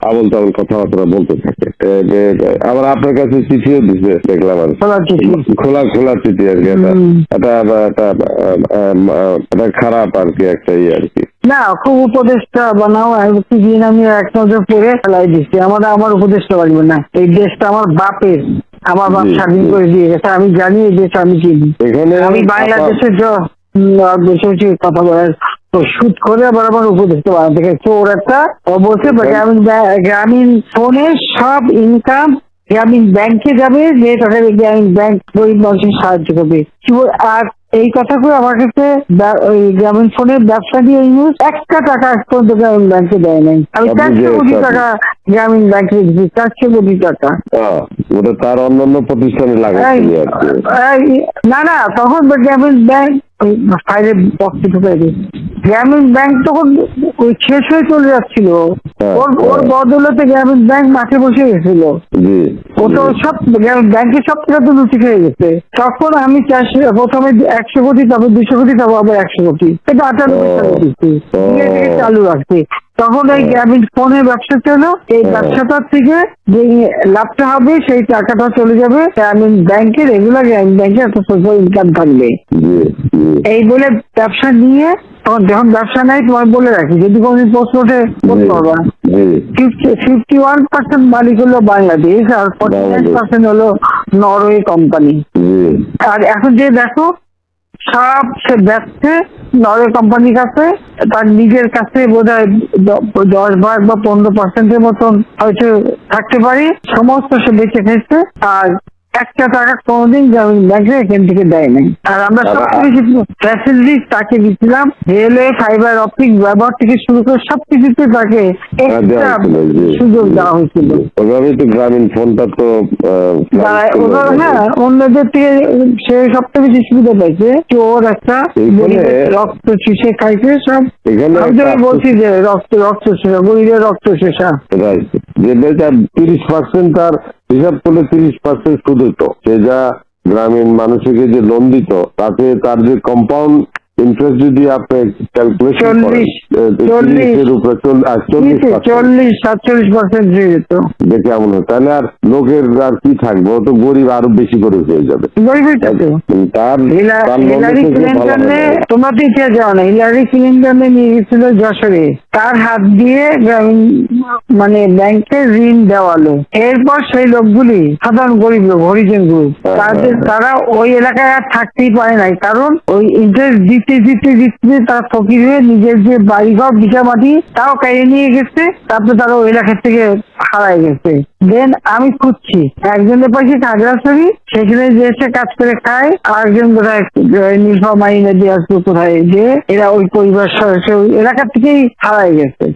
আবল তাবল কথাবার্তা বলতে থাকে। আবার আপনার কাছে চিঠিও দিচ্ছে দেখলাম, আর খোলা খোলা চিঠি আর কি। এটা খারাপ আর কি, একটা আর কি। না, খুব উপদেশটা বানাও। আমি এক নজর পড়ে ফেলাই দিচ্ছি। আমার উপদেশটা লাগবে না। এই দেশটা আমার বাপের, আমার বাপ স্বাধীন করে দিয়ে গেছে। আমি জানি এই দেশ আমি চিনি। আমি বাংলাদেশের বেশি কথা বলার শুট করে আবার আমার উপদেশটা বানাতে গেছে। ওর একটা বলছে গ্রামীণ ফোনে সব ইনকাম গ্রামীণ ব্যাংকে যাবে, যে টাকা গ্রামীণ ব্যাংক গরিব মানুষের সাহায্য করবে। আর এই কথাগুলো আমার কাছে ওই গ্রামীণ ফোনের ব্যবসা দিয়ে নিউজ একটা টাকা পর্যন্ত গ্রামীণ ব্যাংকে দেয় নাই। আমি 400 কোটি টাকা গ্রামীণ ব্যাংকে দিচ্ছি, 400 কোটি টাকা। ওটা তার অন্যান্য প্রতিষ্ঠানে লাগাচ্ছি আর কি। না, তখন গ্রামীণ ব্যাংক ফাইলের বক্স ঢুকাই দিয়েছে। গ্রামীণ ব্যাংক তখন ওই শেষ হয়ে চলে যাচ্ছিল। ওর বদলতে গ্রামীণ ব্যাংক মাঠে বসে গেছিল। ও তো সব ব্যাংকের সব টাকা তো লুচি খেয়ে গেছে। তখন আমি প্রথমে 100 কোটি, তারপর 200 কোটি, তারপর আবার 100 কোটি, এটা 98 সালে দিচ্ছি, চালু রাখছি। তখন ওই গ্রামীণ ফোনের ব্যবসা ছিল। এই ব্যবসাটার থেকে যে লাভটা হবে সেই টাকাটা চলে যাবে গ্রামীণ ব্যাংকে, রেগুলার গ্রামীণ ব্যাংকে একটা সোশ্যাল ইনকাম থাকবে। এই বলে ব্যবসা নিয়ে তখন যখন ব্যবসা নাই, তোমার বলে রাখি, যদি কোনদিন প্রশ্ন ওঠে বলতে পারবা, 51% মালিক হলো বাংলাদেশ আর 49% হলো নরওয়ে কোম্পানি। আর এখন যে দেখো সব সে ব্যবসা নরওয়ে কোম্পানির কাছে, তার নিজের কাছে বোধহয় 10 ভাগ বা 15% মতন হয়তো থাকতে পারে, সমস্ত সে বেঁচে খেয়েছে। আর একটা টাকা কোনোদিন গ্রামীণ ব্যাংকে এখান থেকে দেয় নাই। আর আমরা সবকিছু ফ্যাসিলিটি তাকে দিচ্ছিলাম, রেলওয়ে, ফাইবার অপটিক ব্যবহার থেকে শুরু করে সবকিছুতে তাকে সুযোগ দেওয়া হয়েছিল। গ্রামীণ ফোনটা তো অন্যদের থেকে সে সবচেয়ে বেশি সুবিধা পাইছে। ওর একটা রক্ত চুষে খাইছে সব। আমি বলছি যে রক্ত শেষা, গরিবের রক্ত শেষা। 30% তার হিসাব করলে 30% সুদ হতো। সে যা গ্রামীণ মানুষকে যে লোন দিত, তাতে তার যে কম্পাউন্ড ইন্টারেস্ট যদি আপনি ক্যালকুলেশন করেন, 40-47% দেখে এমন হয়, তাহলে আর লোকের আর কি থাকবে, ও তো গরিব আরো বেশি করে হয়ে যাবে। তোমরা তো ইতিহাস জানো না, হিলারি ক্লিনটন নিয়ে গেছিল যশোরে, তার হাত দিয়ে মানে ব্যাংকে ঋণ দেওয়ালো। এরপর সেই লোকগুলি সাধারণ গরিব লোক, হরিজন গ্রুপ, তারা ওই এলাকায় আর থাকতেই পারে নাই, কারণ ওই ইন্টারেস্ট দিতে তারা ফকির হয়ে নিজের যে বাড়িঘর ভিটা মাটি তাও কেড়ে নিয়ে গেছে। তারপরে তারা ওই এলাকা থেকে হারাই গেছে। দেন আমি খুঁজছি একজনের পাশে খাগড়াছড়ি, সেখানে যে এসে কাজ করে খায়, আর একজন কোথায় নীলফামারী নদী আসবে কোথায়, যে এরা ওই পরিবার সদস্য এলাকা থেকেই হারাই গেছে।